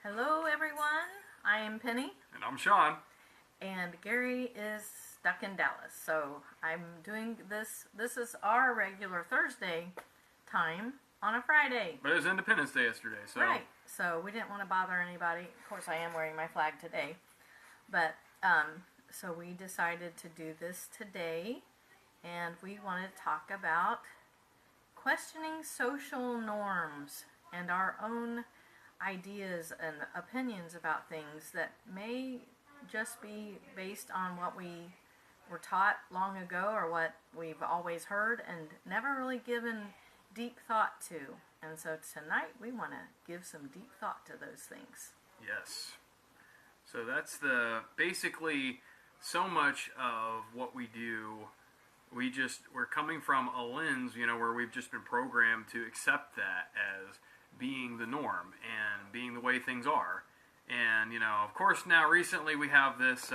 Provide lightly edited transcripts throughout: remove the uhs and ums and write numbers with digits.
Hello, everyone. I am Penny, And I'm Sean. and Gary is stuck in Dallas. So I'm doing this. This is our regular Thursday time on a Friday. But it was Independence Day yesterday, so Right. So we didn't want to bother anybody. Of course, I am wearing my flag today. But so we decided to do this today, and we want to talk about questioning social norms and our own ideas and opinions about things that may just be based on what we were taught long ago or what we've always heard and never really given deep thought to. And so tonight we want to give some deep thought to those things. yes. So that's basically so much of what we do. We're coming from a lens, where we've just been programmed to accept that as being the norm and being the way things are. And, of course, now recently we have this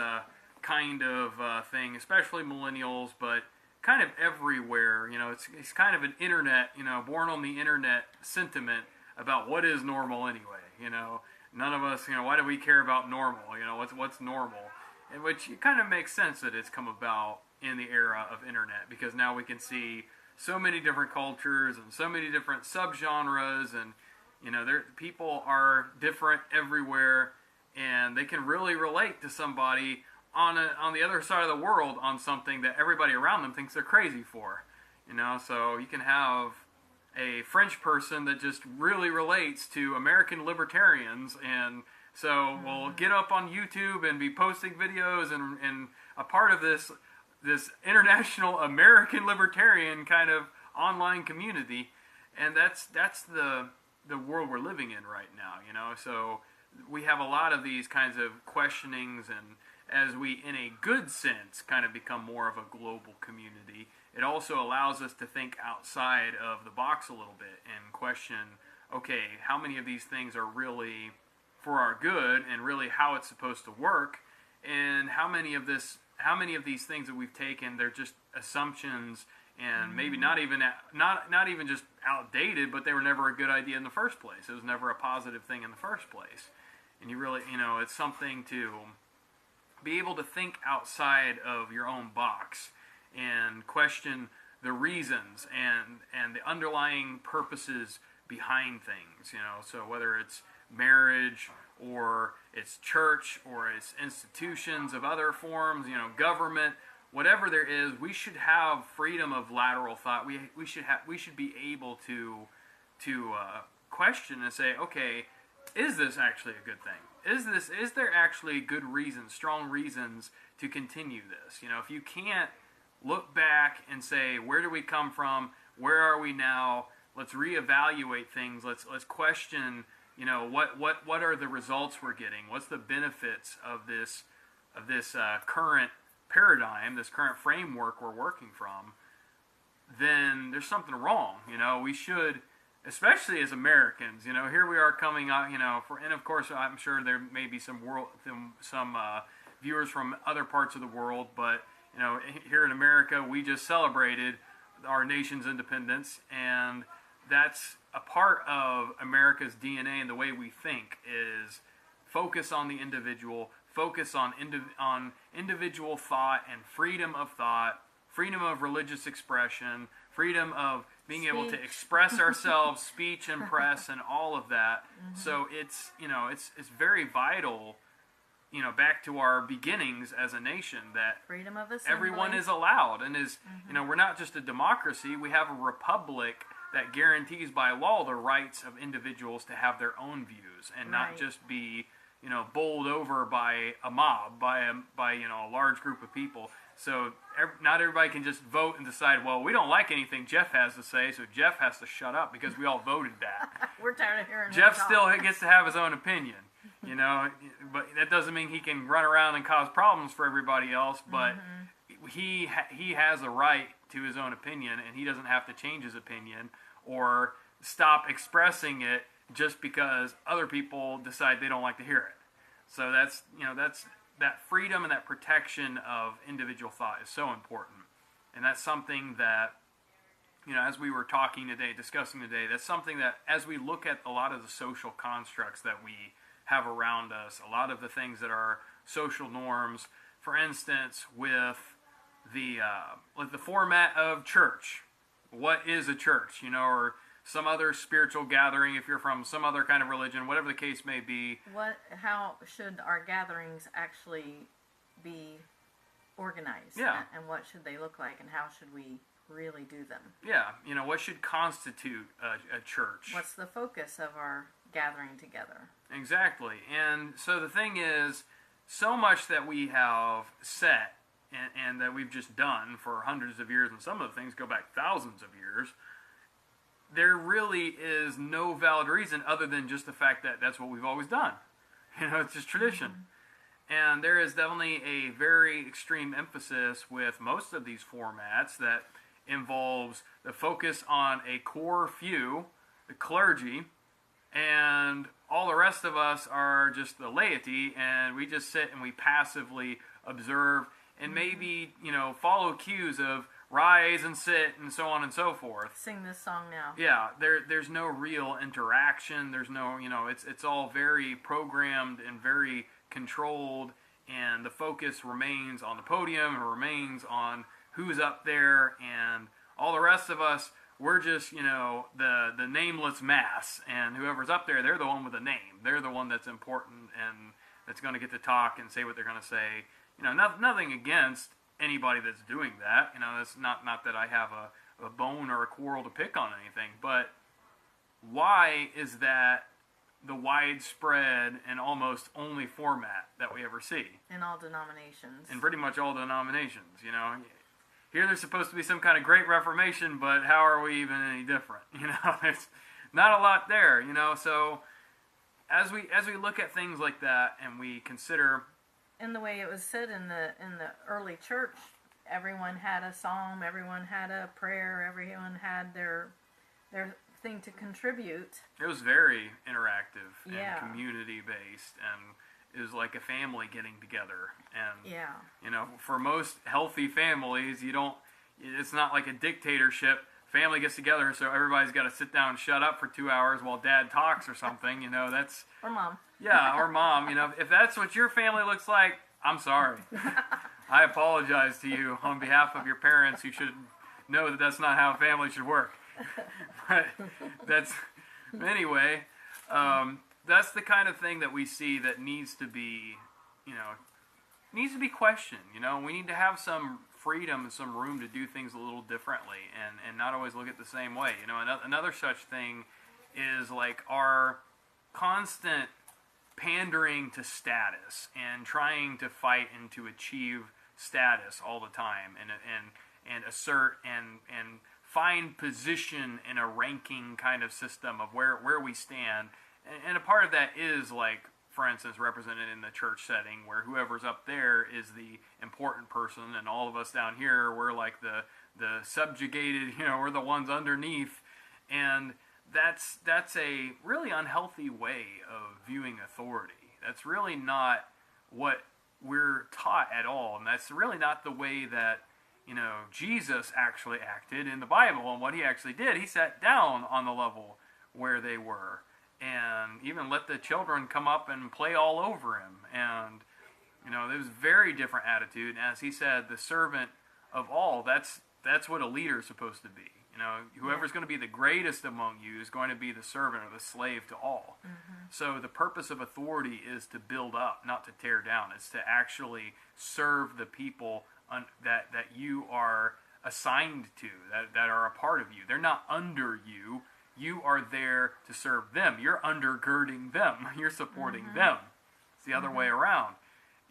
kind of thing, especially millennials, but kind of everywhere. It's kind of an internet, born on the internet sentiment about what is normal anyway. None of us, why do we care about normal? What's normal? And which it kind of makes sense that it's come about in the era of internet, because now we can see so many different cultures and so many different subgenres, and people are different everywhere, and they can really relate to somebody on the other side of the world on something that everybody around them thinks they're crazy for. So you can have a French person that just really relates to American libertarians, and so will get up on YouTube and be posting videos and a part of this international American libertarian kind of online community, and that's the world we're living in right now. So we have a lot of these kinds of questionings, and as we, in a good sense, kind of become more of a global community, it also allows us to think outside of the box a little bit and question, okay, how many of these things are really for our good and really how it's supposed to work, and how many of these things that we've taken, they're just assumptions, and maybe not even just outdated, but they were never a good idea in the first place. It was never a positive thing in the first place. And you really, it's something to be able to think outside of your own box and question the reasons and the underlying purposes behind things. So whether it's marriage or it's church or it's institutions of other forms, government, whatever there is, we should have freedom of lateral thought. We should be able to question and say, okay, is this actually a good thing? Is there actually good reasons, strong reasons to continue this? If you can't look back and say, where do we come from? Where are we now? Let's reevaluate things. Let's question, what are the results we're getting? What's the benefits of this current paradigm, this current framework we're working from? Then there's something wrong. We should, especially as Americans, here we are coming out, and of course I'm sure there may be some viewers from other parts of the world, but here in America we just celebrated our nation's independence, and that's a part of America's DNA and the way we think is focus on the individual, focus on individual thought and freedom of thought, freedom of religious expression, freedom of being able to express ourselves, speech and press, and all of that. Mm-hmm. So it's very vital, back to our beginnings as a nation, that freedom of assembly. Everyone is allowed, and is we're not just a democracy, we have a republic that guarantees by law the rights of individuals to have their own views and not just be bowled over by a mob, by a large group of people. So not everybody can just vote and decide, well, we don't like anything Jeff has to say, so Jeff has to shut up because we all voted that. We're tired of hearing Jeff still gets to have his own opinion, but that doesn't mean he can run around and cause problems for everybody else, but he has a right to his own opinion, and he doesn't have to change his opinion or stop expressing it just because other people decide they don't like to hear it. So that's that freedom and that protection of individual thought is so important. And that's something that, as we were discussing today, that's something that as we look at a lot of the social constructs that we have around us, a lot of the things that are social norms. For instance, with the format of church. What is a church? Or some other spiritual gathering if you're from some other kind of religion, whatever the case may be. How should our gatherings actually be organized? Yeah. And what should they look like, and how should we really do them? Yeah, what should constitute a church? What's the focus of our gathering together? Exactly. And so the thing is, so much that we have set and that we've just done for hundreds of years, and some of the things go back thousands of years, there really is no valid reason other than just the fact that that's what we've always done. It's just tradition. And there is definitely a very extreme emphasis with most of these formats that involves the focus on a core few, the clergy, and all the rest of us are just the laity, and we just sit and we passively observe and maybe, follow cues of rise and sit and so on and so forth. Sing this song now. Yeah, there's no real interaction. There's no, it's all very programmed and very controlled, and the focus remains on the podium, and remains on who's up there, and all the rest of us, we're just, the nameless mass, and whoever's up there, they're the one with a name. They're the one that's important and that's going to get to talk and say what they're going to say. Nothing against anybody that's doing that. That's not that I have a bone or a quarrel to pick on anything, but why is that the widespread and almost only format that we ever see? In all denominations. In pretty much all denominations, Here there's supposed to be some kind of great reformation, but how are we even any different? There's not a lot there, So as we look at things like that and we consider, in the way it was said in the early church, everyone had a psalm, everyone had a prayer, everyone had their thing to contribute. It was very interactive Yeah. and community based, and it was like a family getting together. And Yeah. For most healthy families, it's not like a dictatorship. Family gets together, so everybody's got to sit down and shut up for 2 hours while dad talks or something. That's Or mom. Yeah, or mom. If that's what your family looks like, I'm sorry. I apologize to you on behalf of your parents. You should know that that's not how a family should work. But anyway, that's the kind of thing that we see that needs to be questioned. We need to have some freedom and some room to do things a little differently, and not always look at the same way. Another such thing is like our constant pandering to status and trying to fight and to achieve status all the time, and assert and find position in a ranking kind of system of where we stand. And a part of that is, like, for instance, represented in the church setting, where whoever's up there is the important person, and all of us down here, we're like the subjugated, we're the ones underneath. And that's a really unhealthy way of viewing authority. That's really not what we're taught at all, and that's really not the way that Jesus actually acted in the Bible. And what he actually did, he sat down on the level where they were, and even let the children come up and play all over him. And it was a very different attitude. And as he said, the servant of all, that's what a leader is supposed to be. Whoever's going to be the greatest among you is going to be the servant or the slave to all. Mm-hmm. So the purpose of authority is to build up, not to tear down. It's to actually serve the people that you are assigned to, that are a part of you. They're not under you. You are there to serve them. You're undergirding them. You're supporting mm-hmm. them. It's the other mm-hmm. way around.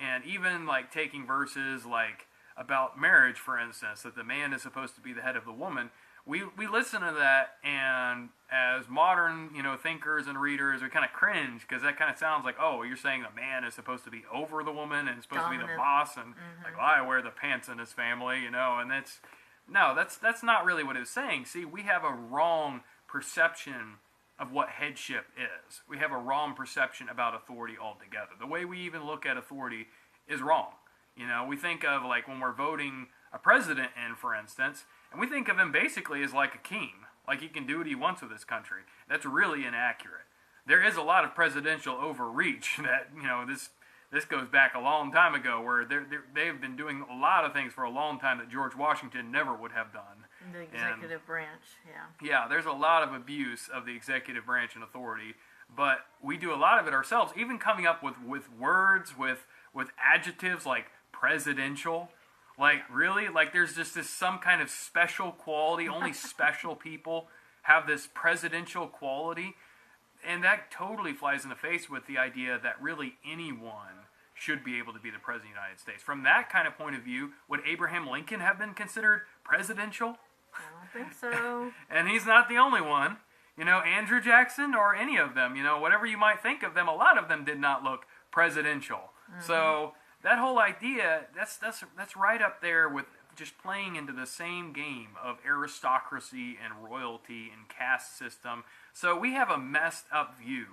And even like taking verses like about marriage, for instance, that the man is supposed to be the head of the woman. We listen to that, and as modern thinkers and readers, we kind of cringe, because that kind of sounds like, oh, you're saying the man is supposed to be over the woman and supposed Dominant. To be the boss, and mm-hmm. like, well, I wear the pants in this family, and that's not really what it was saying. See, we have a wrong perception of what headship is. We have a wrong perception about authority altogether. The way we even look at authority is wrong. We think of, like, when we're voting a president in, for instance, and we think of him basically as like a king. Like he can do what he wants with this country. That's really inaccurate. there is a lot of presidential overreach that, this goes back a long time ago, where they've been doing a lot of things for a long time that George Washington never would have done. The executive branch, yeah. Yeah, there's a lot of abuse of the executive branch and authority, but we do a lot of it ourselves, even coming up with words, with adjectives like presidential. Like, really? Like, there's just some kind of special quality. Only special people have this presidential quality. And that totally flies in the face with the idea that really anyone should be able to be the President of the United States. From that kind of point of view, would Abraham Lincoln have been considered presidential? I don't think so. And he's not the only one. Andrew Jackson or any of them, whatever you might think of them, a lot of them did not look presidential. Mm-hmm. So that whole idea, that's right up there with just playing into the same game of aristocracy and royalty and caste system. So we have a messed up view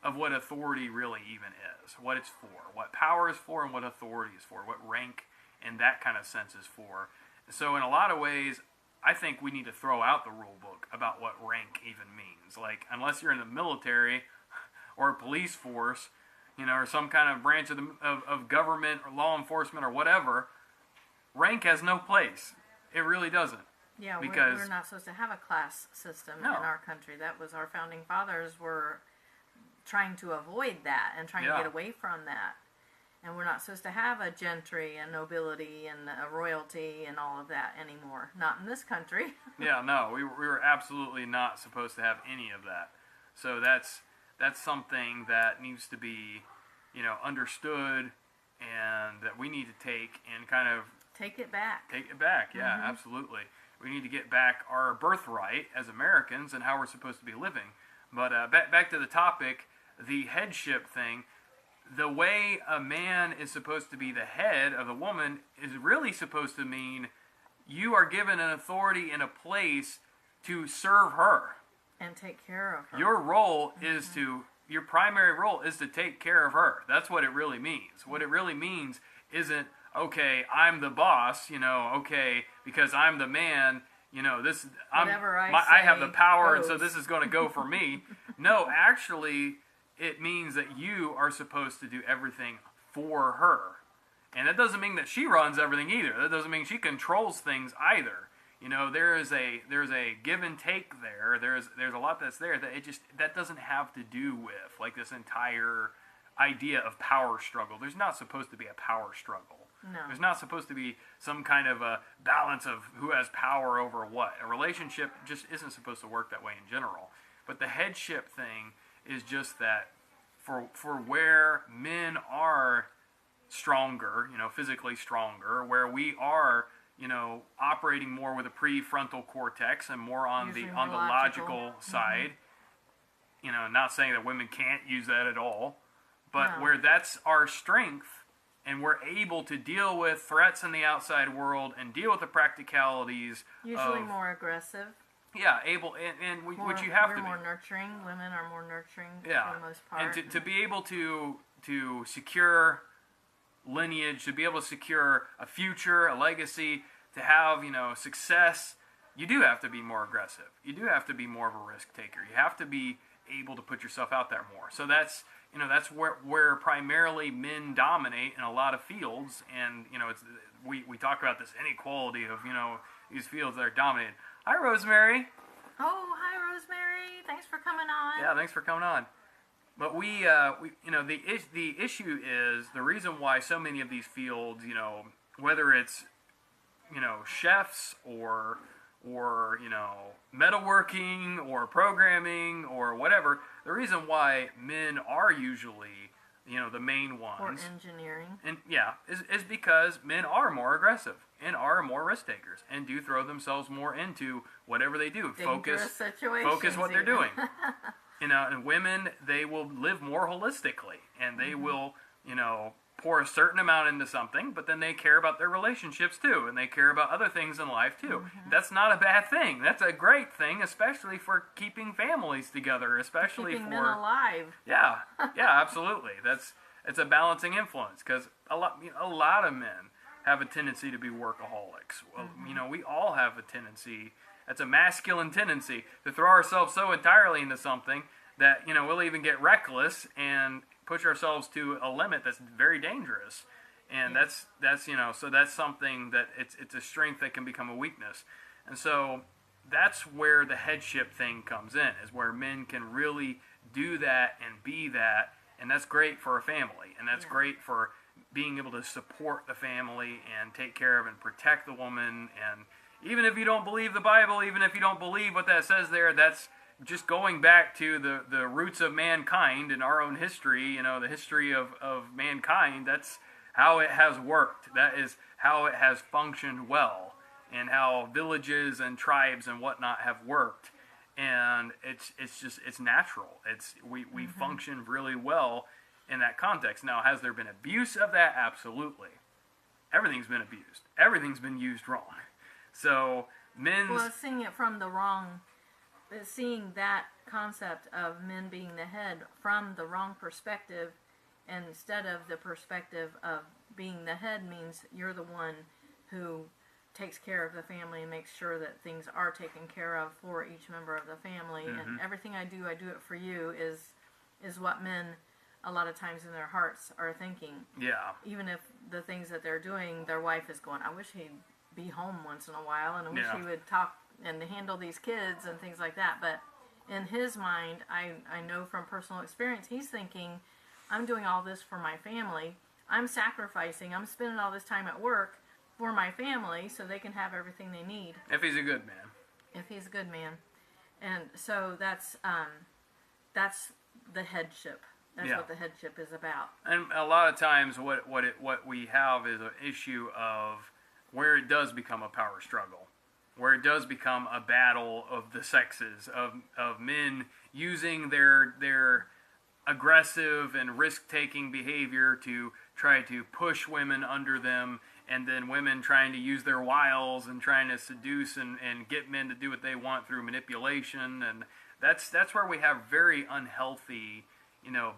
of what authority really even is, what it's for, what power is for, and what authority is for, what rank in that kind of sense is for. So in a lot of ways, I think we need to throw out the rule book about what rank even means. Like, unless you're in the military or a police force, or some kind of branch of government or law enforcement or whatever, rank has no place. It really doesn't. Yeah, because we're not supposed to have a class system No. in our country. That was our founding fathers were trying to avoid that and trying to Yeah. get away from that. And we're not supposed to have a gentry and nobility and a royalty and all of that anymore. Not in this country. Yeah, no, we were absolutely not supposed to have any of that. So that's something that needs to be, understood, and that we need to take and kind of Take it back. take it back. Yeah, Mm-hmm. absolutely. We need to get back our birthright as Americans and how we're supposed to be living. But back to the topic, the headship thing. The way a man is supposed to be the head of the woman is really supposed to mean you are given an authority and a place to serve her. And take care of her. Your role is your primary role is to take care of her. That's what it really means. What it really means isn't, okay, I'm the boss, okay, because I'm the man, Whatever I have the say power, and so goes. this is going to go for me. No, actually, it means that you are supposed to do everything for her. And that doesn't mean that she runs everything either. That doesn't mean she controls things either. There's a give and take there. There's a lot that's there that doesn't have to do with like this entire idea of power struggle. There's not supposed to be a power struggle. No. There's not supposed to be some kind of a balance of who has power over what. A relationship just isn't supposed to work that way in general. But the headship thing is just that for where men are stronger, physically stronger, where we are, operating more with a prefrontal cortex and more on Usually the more logical logical. side. Not saying that women can't use that at all, but No. where that's our strength and we're able to deal with threats in the outside world and deal with the practicalities Usually of, more aggressive. yeah, which you have we're to be. more nurturing. Women are more nurturing Yeah, for the most part. and to be able to secure lineage, to be able to secure a future, a legacy, to have success, you do have to be more aggressive. You do have to be more of a risk taker. You have to be able to put yourself out there more. So that's where primarily men dominate in a lot of fields, and we talk about this inequality of these fields that are dominated. Hi, Rosemary. Oh, hi, Rosemary. Thanks for coming on. Yeah, thanks for coming on. But the issue is the reason why so many of these fields, whether it's chefs or metalworking or programming or whatever, the reason why men are usually the main Or ones, engineering. and is because men are more aggressive and are more risk takers and do throw themselves more into whatever they do. Dangerous situations. Focus what they're even. doing. And women, they will live more holistically, and they will, pour a certain amount into something, but then they care about their relationships too, and they care about other things in life too. That's not a bad thing. That's a great thing, especially for keeping families together, especially Keeping for men alive. yeah, absolutely. It's a balancing influence because a lot of men have a tendency to be workaholics. Well, we all have a tendency. That's a masculine tendency to throw ourselves so entirely into something that, we'll even get reckless and push ourselves to a limit that's very dangerous. And that's so that's something that it's a strength that can become a weakness. And so that's where the headship thing comes in, is where men can really do that and be that, and that's great for a family, and that's great for being able to support the family and take care of and protect the woman. And even if you don't believe the Bible, even if you don't believe what that says there, that's just going back to the roots of mankind and our own history, the history of mankind. That's how it has worked. That is how it has functioned well, and how villages and tribes and whatnot have worked. And it's natural. We function really well in that context. Now, has there been abuse of that? Absolutely. Everything's been abused. Everything's been used wrong. So seeing it from the wrong, seeing that concept of men being the head from the wrong perspective, instead of the perspective of being the head, means you're the one who takes care of the family and makes sure that things are taken care of for each member of the family. And everything I do it for you is what men a lot of times in their hearts are thinking. Yeah. Even if the things that they're doing, their wife is going, I wish he'd be home once in a while, and I wish he would talk and handle these kids and things like that. But in his mind, I know from personal experience, he's thinking, I'm doing all this for my family. I'm sacrificing. I'm spending all this time at work for my family so they can have everything they need. If he's a good man. If he's a good man. And so that's the headship. That's what the headship is about. And a lot of times what we have is an issue of where it does become a power struggle, where it does become a battle of the sexes, of men using their aggressive and risk-taking behavior to try to push women under them, and then women trying to use their wiles and trying to seduce and get men to do what they want through manipulation. And that's where we have very unhealthy,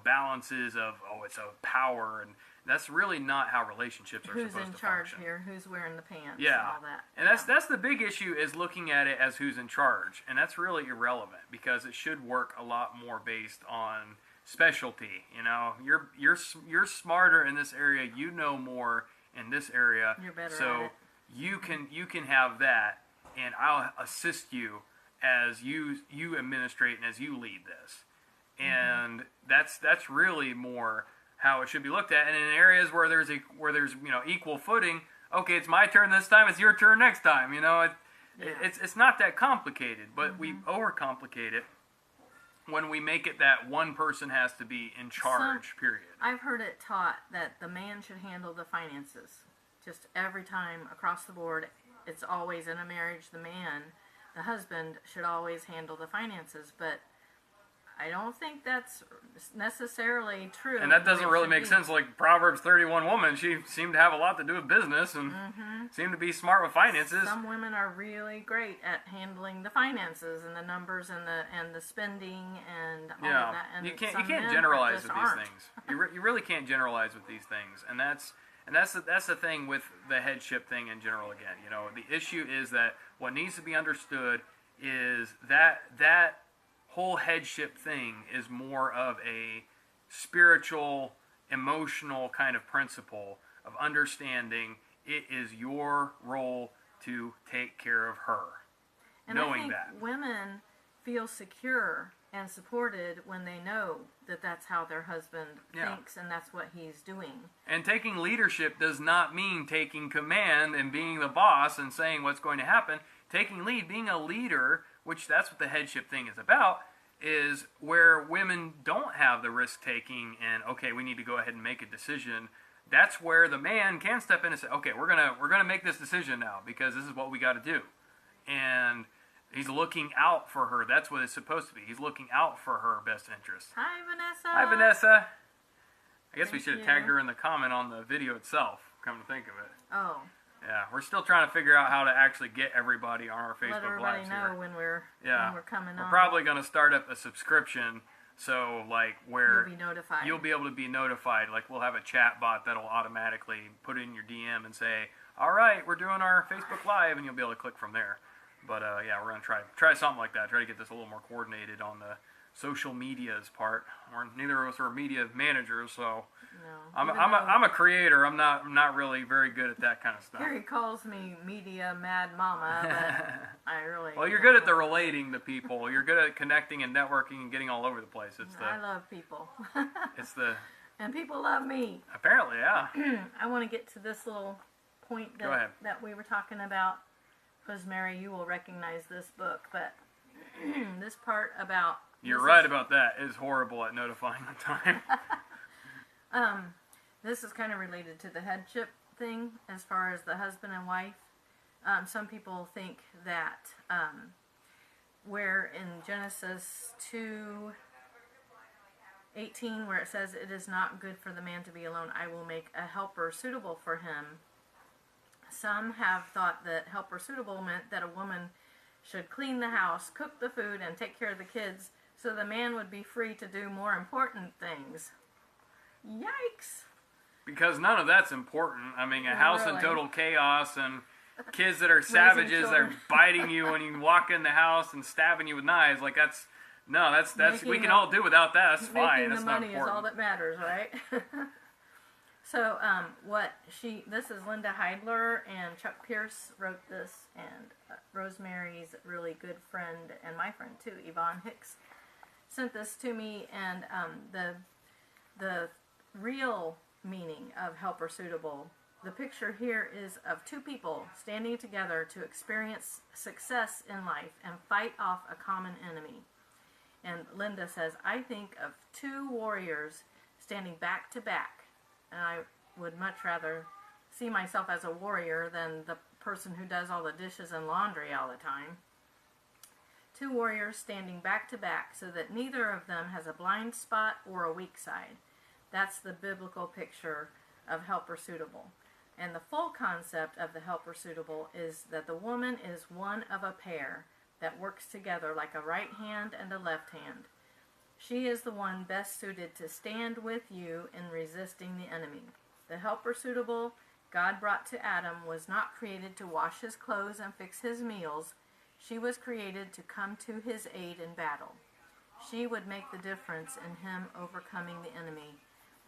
balances of, it's a power, and that's really not how relationships are supposed to function. Who's in charge here? Who's wearing the pants? Yeah. And all that. And that's the big issue, is looking at it as who's in charge. And that's really irrelevant, because it should work a lot more based on specialty. You're smarter in this area, you know more in this area. You're better so at it. you can have that, and I'll assist you as you administrate and as you lead this. And that's really more how it should be looked at. And in areas where there's equal footing, okay, it's my turn this time, it's your turn next time. It's not that complicated, but we overcomplicate it when we make it that one person has to be in charge, period. I've heard it taught that the man should handle the finances. Just every time across the board, it's always in a marriage, the husband should always handle the finances. But I don't think that's necessarily true. And that doesn't really make sense. Like Proverbs 31 woman, she seemed to have a lot to do with business and seemed to be smart with finances. Some women are really great at handling the finances and the numbers and the spending and all of that. And you can't generalize with these things. You really can't generalize with these things. And that's the thing with the headship thing in general. Again, the issue is that what needs to be understood is that whole headship thing is more of a spiritual, emotional kind of principle of understanding it is your role to take care of her. And knowing I think that women feel secure and supported when they know that that's how their husband thinks and that's what he's doing. And taking leadership does not mean taking command and being the boss and saying what's going to happen. Taking lead, being a leader, which that's what the headship thing is about, is where women don't have the risk-taking and, okay, we need to go ahead and make a decision. That's where the man can step in and say, okay, we're gonna make this decision now because this is what we got to do. And he's looking out for her. That's what it's supposed to be. He's looking out for her best interest. Hi, Vanessa. Hi, Vanessa. I guess we Thank should have you. tagged her in the comment on the video itself, come to think of it. Oh. Yeah, we're still trying to figure out how to actually get everybody on our Let Facebook everybody Lives know here. when we're coming We're on. probably going to start up a subscription, so like where You'll be notified. you'll be able to be notified. Like we'll have a chat bot that'll automatically put it in your DM and say, "All right, we're doing our Facebook Live," and you'll be able to click from there. But yeah, we're going to try something like that. Try to get this a little more coordinated on the social media's part. Or neither of us are media managers, so No. I'm a creator. I'm not really very good at that kind of stuff. Gary calls me media mad mama, but I really. Well, you're good at the relating to people. You're good at connecting and networking and getting all over the place. I love people. It's the. And people love me. Apparently, yeah. I want to get to this little point Go ahead. that we were talking about. Because Mary, you will recognize this book, but this part about. You're right about that. It's horrible at notifying the time. This is kind of related to the headship thing as far as the husband and wife. Some people think that where in Genesis 2:18, where it says, "It is not good for the man to be alone, I will make a helper suitable for him." Some have thought that helper suitable meant that a woman should clean the house, cook the food, and take care of the kids, so the man would be free to do more important things. Yikes! Because none of that's important. I mean, a house in Really? total chaos and kids that are savages that are children. biting you when you walk in the house and stabbing you with knives. Like that's Making we can the- all do without that. That's fine. Making That's the not money is important. all that matters, right? So, this is Linda Heidler, and Chuck Pierce wrote this, and Rosemary's really good friend, and my friend too, Yvonne Hicks, sent this to me, and the real meaning of helper suitable, the picture here is of two people standing together to experience success in life and fight off a common enemy. And Linda says, I think of two warriors standing back to back. And I would much rather see myself as a warrior than the person who does all the dishes and laundry all the time. Two warriors standing back to back so that neither of them has a blind spot or a weak side. That's the biblical picture of helper suitable. And the full concept of the helper suitable is that the woman is one of a pair that works together like a right hand and a left hand. She is the one best suited to stand with you in resisting the enemy. The helper suitable God brought to Adam was not created to wash his clothes and fix his meals. She was created to come to his aid in battle. She would make the difference in him overcoming the enemy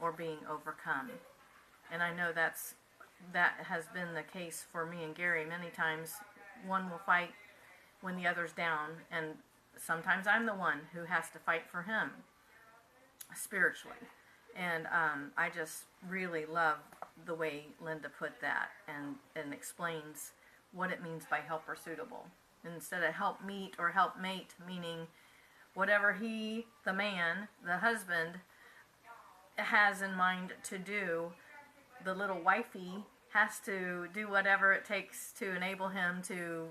or being overcome. And I know that has been the case for me and Gary many times. One will fight when the other's down, and sometimes I'm the one who has to fight for him spiritually. And I just really love the way Linda put that and explains what it means by helper suitable. Instead of help meet or help mate, meaning whatever he, the man, the husband, has in mind to do, the little wifey has to do whatever it takes to enable him to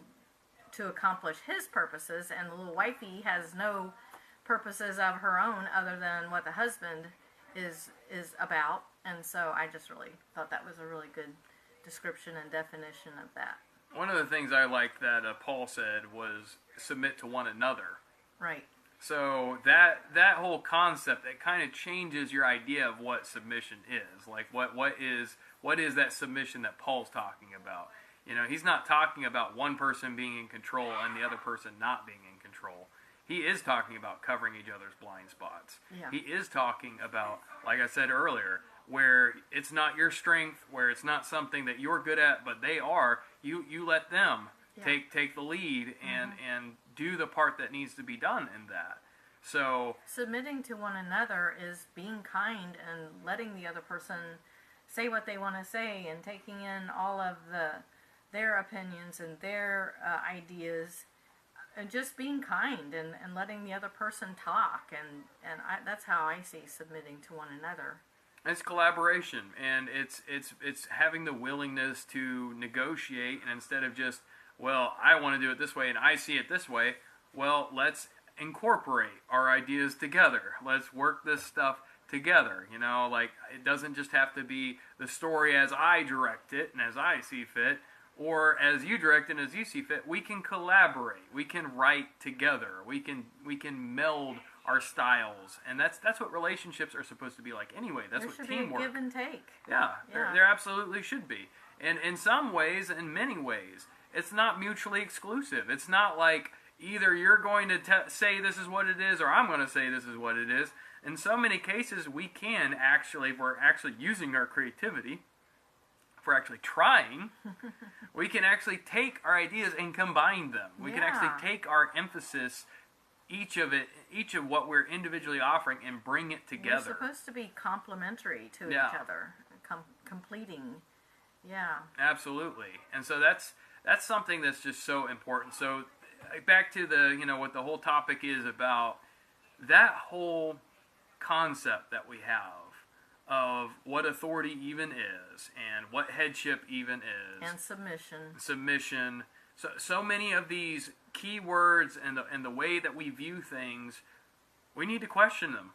accomplish his purposes, and the little wifey has no purposes of her own other than what the husband is about. And so I just really thought that was a really good description and definition of that. One of the things I liked that Paul said was submit to one another. Right. So that whole concept, that kind of changes your idea of what submission is. Like what is that submission that Paul's talking about? You know, he's not talking about one person being in control and the other person not being in control. He is talking about covering each other's blind spots. Yeah. He is talking about, like I said earlier, where it's not your strength, where it's not something that you're good at, but they are. You let them take the lead and do the part that needs to be done in that. So Submitting to one another is being kind and letting the other person say what they want to say and taking in all of their opinions and their ideas, and just being kind and letting the other person talk. And that's how I see submitting to one another. it's collaboration, and it's having the willingness to negotiate, and instead of just, well, I want to do it this way and I see it this way, well, let's incorporate our ideas together. Let's work this stuff together. You know, like, it doesn't just have to be the story as I direct it and as I see fit, or as you direct and as you see fit. We can collaborate. We can write together. We can meld our styles, and that's what relationships are supposed to be like anyway. That's There what should teamwork. be a give and take. Yeah, Yeah. there absolutely should be. And in some ways, in many ways, it's not mutually exclusive. It's not like either you're going to say this is what it is, or I'm going to say this is what it is. In so many cases, we can actually, if we're actually using our creativity, if we're actually trying, we can actually take our ideas and combine them. We can actually take our emphasis, each of what we're individually offering, and bring it together. We're supposed to be complementary to each other, completing. Yeah. Absolutely. And so that's something that's just so important. So back to the, what the whole topic is about, that whole concept that we have of what authority even is and what headship even is. And Submission. So many of these key words and the way that we view things, we need to question them.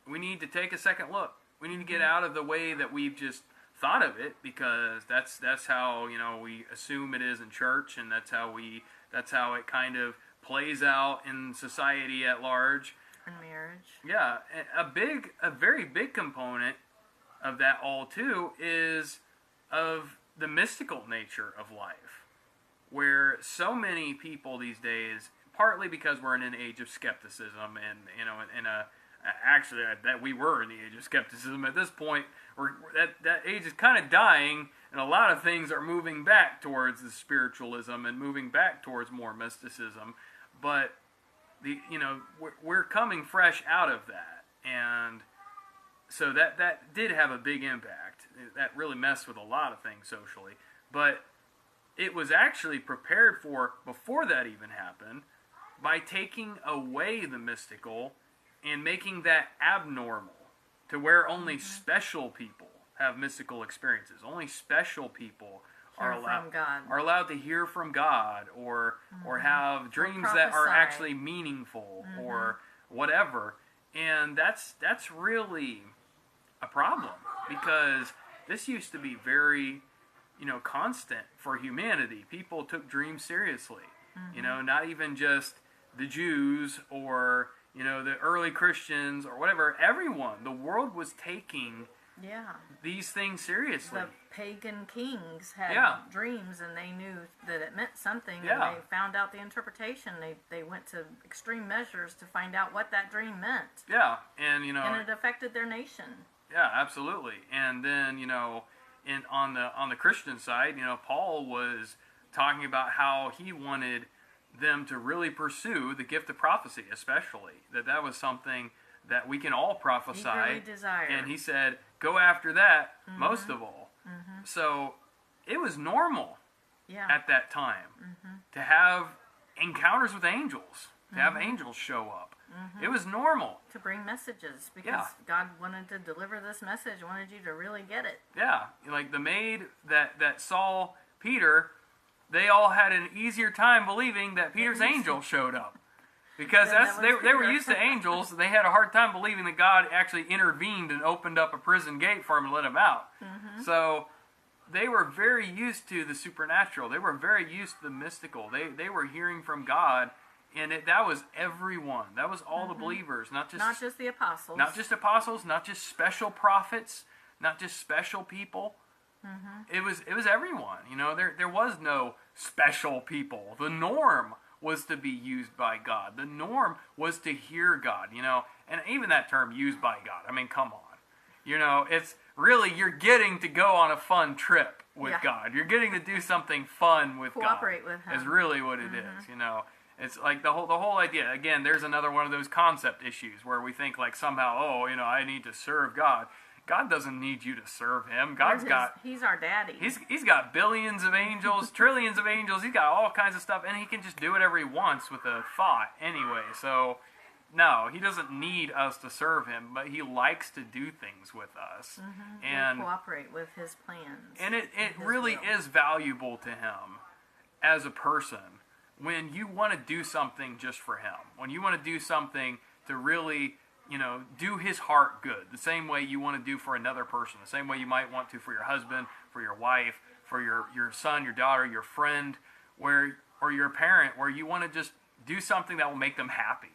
We need to take a second look. We need to get out of the way that we've just thought of it, because that's how we assume it is in church, and that's how it kind of plays out in society at large. In marriage. Yeah, a very big component of that all too is of the mystical nature of life, where so many people these days, partly because we're in an age of skepticism, and actually that we were in the age of skepticism at this point, that age is kind of dying, and a lot of things are moving back towards the spiritualism and moving back towards more mysticism, but we're coming fresh out of that, and so that did have a big impact. That really messed with a lot of things socially, but it was actually prepared for before that even happened by taking away the mystical and making that abnormal, to where only special people have mystical experiences. Only special people are allowed to hear from God, or have dreams that are actually meaningful, or whatever. And that's really a problem, because this used to be very constant for humanity. People took dreams seriously. Not even just the Jews or the early Christians or whatever. Everyone, the world was taking these things seriously. The pagan kings had dreams, and they knew that it meant something, and they found out the interpretation. They went to extreme measures to find out what that dream meant. Yeah, and and it affected their nation. Yeah, absolutely. And then on the Christian side, Paul was talking about how he wanted them to really pursue the gift of prophecy, especially that was something that we can all prophesy. Eagerly desire. And he said, go after that most of all. So it was normal at that time to have encounters with angels, to have angels show up. It was normal. To bring messages, because God wanted to deliver this message, wanted you to really get it. Yeah, like the maid that saw Peter, they all had an easier time believing that Peter's angel showed up. Because they were used to angels. They had a hard time believing that God actually intervened and opened up a prison gate for him and let him out. So they were very used to the supernatural. They were very used to the mystical. They were hearing from God, and that was everyone. That was all the believers, not just the apostles. Not just apostles, not just special prophets, not just special people. It was everyone. There was no special people. The norm was to be used by God. The norm was to hear God, and even that term, used by God, I mean, come on. It's really, you're getting to go on a fun trip with God. You're getting to do something fun with God. Cooperate with Him. Is really what it is, It's like the whole idea. Again, there's another one of those concept issues where we think like somehow, I need to serve God. God doesn't need you to serve Him. He's our daddy. He's got billions of angels, trillions of angels. He's got all kinds of stuff, and He can just do whatever He wants with a thought anyway. So, no, He doesn't need us to serve Him, but He likes to do things with us. And we'll cooperate with His plans. And it really is valuable to Him as a person when you want to do something just for Him. When you want to do something to really do His heart good, the same way you want to do for another person, the same way you might want to for your husband, for your wife, for your son, your daughter, your friend, or your parent, where you want to just do something that will make them happy.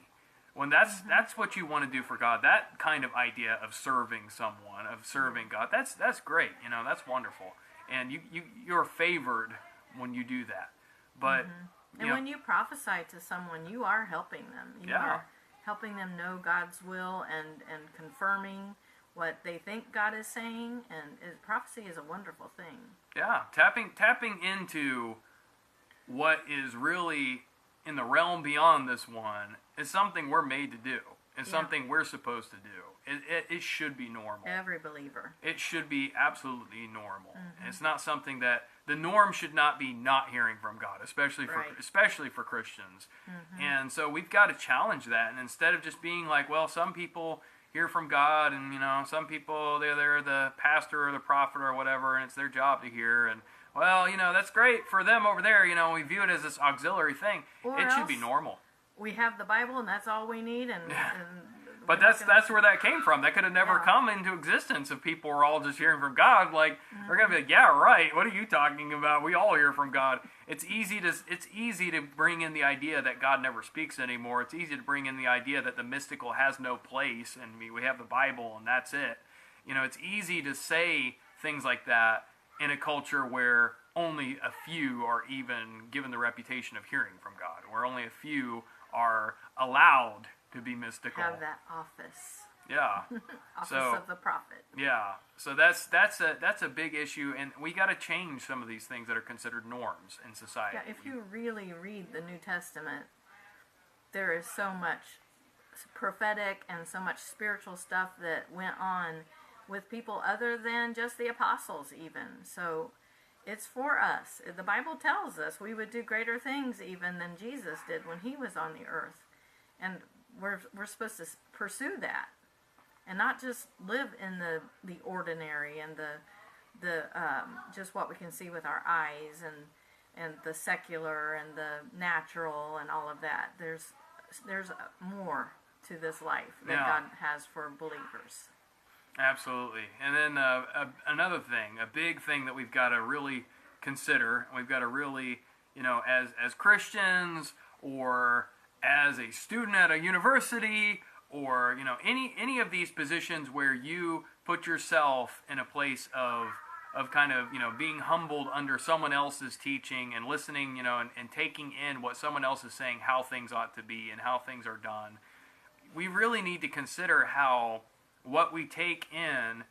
When that's what you want to do for God, that kind of idea of serving someone, of serving God, that's great. That's wonderful, and you're favored when you do that. But And when you prophesy to someone, you are helping them. You are helping them know God's will and confirming what they think God is saying. And prophecy is a wonderful thing. Yeah, tapping into what is really in the realm beyond this one is something we're made to do. It's something we're supposed to do. It should be normal. Every believer. It should be absolutely normal. Mm-hmm. It's not something that the norm should not be not hearing from God, especially for Christians. Mm-hmm. And so we've got to challenge that. And instead of just being like, well, some people hear from God, and some people they're the pastor or the prophet or whatever, and it's their job to hear. And well, that's great for them over there. We view it as this auxiliary thing. It should be normal. We have the Bible, and that's all we need. But that's where that came from. That could have never come into existence if people were all just hearing from God. Like they're gonna be like, yeah, right. What are you talking about? We all hear from God. It's easy to bring in the idea that God never speaks anymore. It's easy to bring in the idea that the mystical has no place, and we have the Bible, and that's it. It's easy to say things like that in a culture where only a few are even given the reputation of hearing from God, where only a few are allowed to be mystical. Have that office. Yeah. Office of the prophet. Yeah. So that's a big issue, and we got to change some of these things that are considered norms in society. Yeah, if you really read the New Testament, there is so much prophetic and so much spiritual stuff that went on with people other than just the apostles even. So it's for us. The Bible tells us we would do greater things even than Jesus did when he was on the earth. And we're supposed to pursue that and not just live in the ordinary and the just what we can see with our eyes and the secular and the natural and all of that. There's more to this life that God has for believers. Absolutely. And then another thing, a big thing that we've got to really consider, we've got to really, as Christians or as a student at a university or, any of these positions where you put yourself in a place of kind of, being humbled under someone else's teaching and listening, and taking in what someone else is saying, how things ought to be and how things are done. We really need to consider how what we take in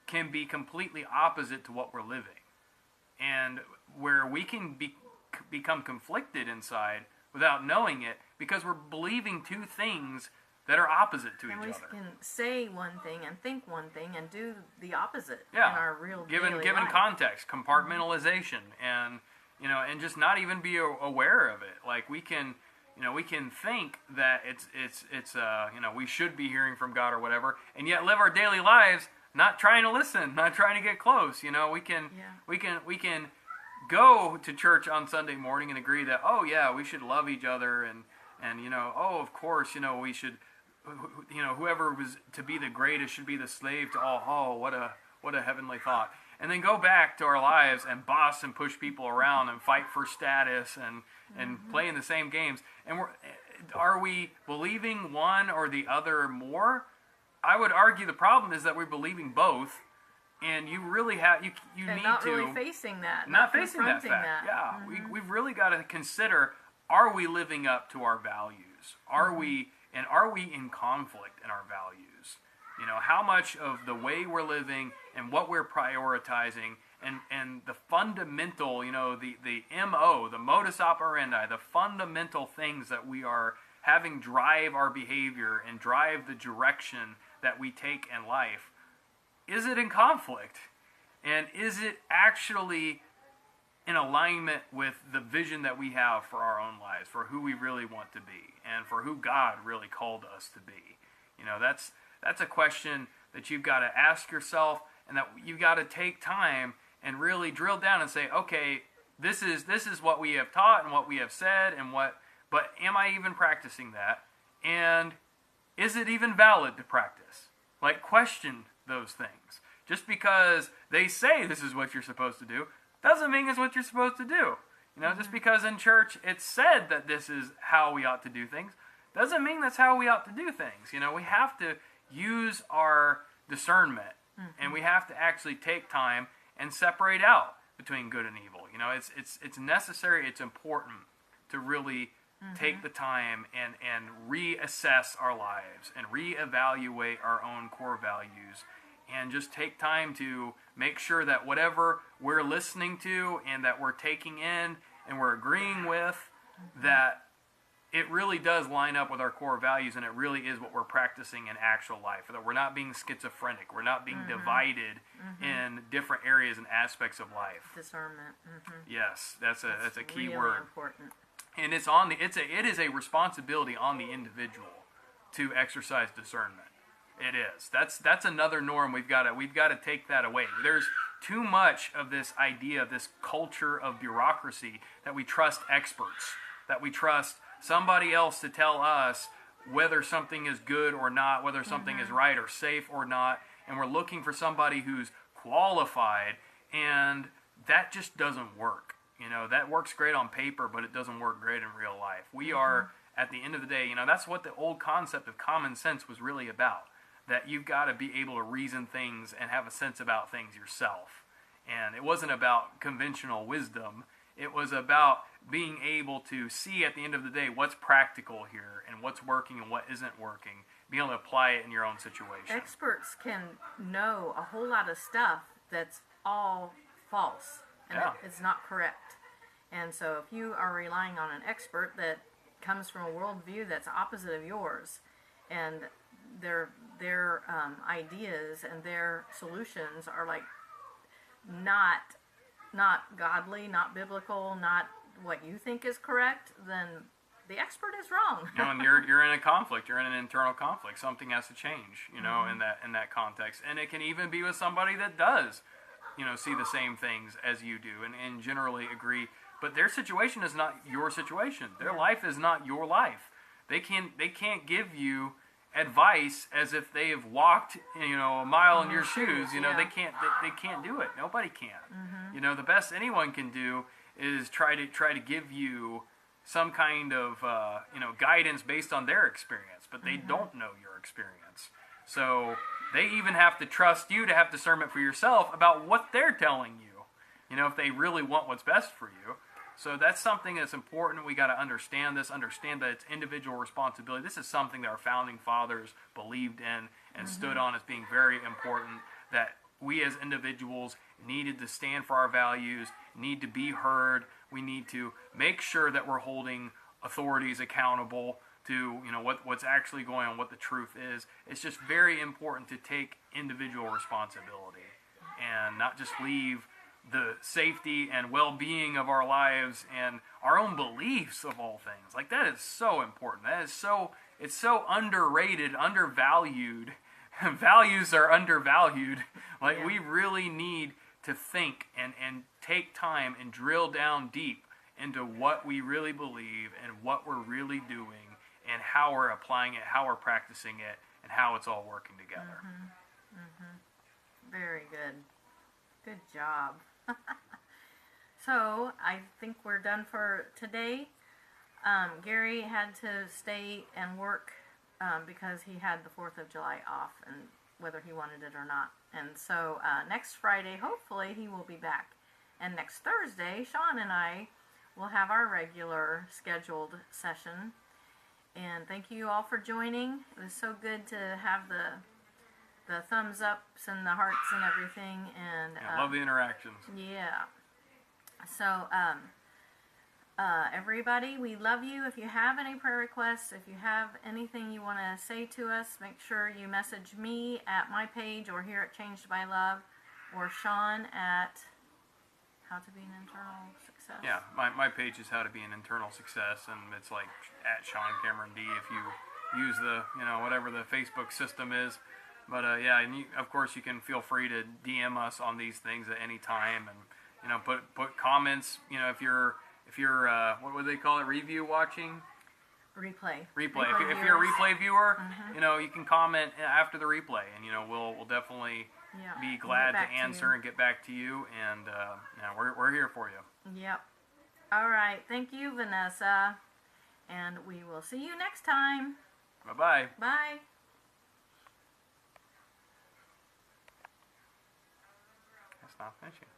can be completely opposite to what we're living. And where we can become conflicted inside without knowing it because we're believing two things that are opposite to each other. And we can say one thing and think one thing and do the opposite in our real given life. Context, compartmentalization, and and just not even be aware of it. Like we can think that it's we should be hearing from God or whatever, and yet live our daily lives not trying to listen, not trying to get close. We can go to church on Sunday morning and agree that we should love each other and of course we should whoever was to be the greatest should be the slave to all. Oh, what a heavenly thought. And then go back to our lives and boss and push people around and fight for status and playing the same games. And are we believing one or the other more? I would argue the problem is that we're believing both, and you really have you and need not to really facing that, not facing that fact. That. Yeah, we've really got to consider: are we living up to our values? Are we in conflict in our values? How much of the way we're living and what we're prioritizing and the fundamental, the MO, the modus operandi, the fundamental things that we are having drive our behavior and drive the direction that we take in life, is it in conflict? And is it actually in alignment with the vision that we have for our own lives, for who we really want to be, and for who God really called us to be? That's a question that you've got to ask yourself, and that you've got to take time and really drill down and say, okay, this is what we have taught and what we have said, but am I even practicing that? And is it even valid to practice? Like, question those things. Just because they say this is what you're supposed to do doesn't mean it's what you're supposed to do. Just because in church it's said that this is how we ought to do things doesn't mean that's how we ought to do things. We have to use our discernment, and we have to actually take time and separate out between good and evil. It's necessary, it's important to really take the time and reassess our lives and reevaluate our own core values, and just take time to make sure that whatever we're listening to and that we're taking in and we're agreeing with, that it really does line up with our core values, and it really is what we're practicing in actual life. That we're not being schizophrenic. We're not being divided in different areas and aspects of life. Discernment. Yes, that's a key really word. Important. And it is a responsibility on the individual to exercise discernment. It is. That's another norm we've got to take that away. There's too much of this idea, this culture of bureaucracy, that we trust experts, that we trust somebody else to tell us whether something is good or not, whether something is right or safe or not, and we're looking for somebody who's qualified, and that just doesn't work. That works great on paper, but it doesn't work great in real life. We are, at the end of the day, that's what the old concept of common sense was really about, that you've got to be able to reason things and have a sense about things yourself. And it wasn't about conventional wisdom. It was about being able to see at the end of the day what's practical here and what's working and what isn't working, being able to apply it in your own situation. Experts can know a whole lot of stuff that's all false and it's not correct. And so if you are relying on an expert that comes from a worldview that's opposite of yours, and their ideas and their solutions are like not godly, not biblical, not what you think is correct, then the expert is wrong. And you're in a conflict. You're in an internal conflict. Something has to change, in that context. And it can even be with somebody that does, see the same things as you do and generally agree. But their situation is not your situation. Their life is not your life. They can't give you advice as if they have walked a mile in your shoes. They can't do it. Nobody can. The best anyone can do is try to give you some kind of guidance based on their experience, but they don't know your experience. So they even have to trust you to have discernment for yourself about what they're telling you, if they really want what's best for you. So that's something that's important. We got to understand that it's individual responsibility. This is something that our founding fathers believed in and stood on as being very important, that we as individuals needed to stand for our values, need to be heard. We need to make sure that we're holding authorities accountable to what's actually going on, what the truth is. It's just very important to take individual responsibility and not just leave the safety and well-being of our lives and our own beliefs of all things. Like, that is so important. It's so underrated, undervalued. Values are undervalued. We really need to think and take time and drill down deep into what we really believe and what we're really doing and how we're applying it, how we're practicing it, and how it's all working together. Very good. Good job. So I think we're done for today. Gary had to stay and work because he had the 4th of July off, and whether he wanted it or not. And so next Friday, hopefully, he will be back. And next Thursday, Sean and I will have our regular scheduled session. And thank you all for joining. It was so good to have the thumbs ups and the hearts and everything. And I love the interactions. Yeah. So, everybody, we love you. If you have any prayer requests, if you have anything you want to say to us, make sure you message me at my page or here at Changed by Love, or Sean at How to Be an Internal Success. Yeah, my page is How to Be an Internal Success, and it's like at Sean Cameron D if you use the, whatever the Facebook system is. But yeah, and of course you can feel free to DM us on these things at any time, and put comments. If you're what would they call it? Review watching? Replay. If you're a replay viewer, you can comment after the replay, and we'll definitely be glad to answer and get back to you. And we're here for you. Yep. All right. Thank you, Vanessa. And we will see you next time. Bye-bye. Bye. That's not finishing.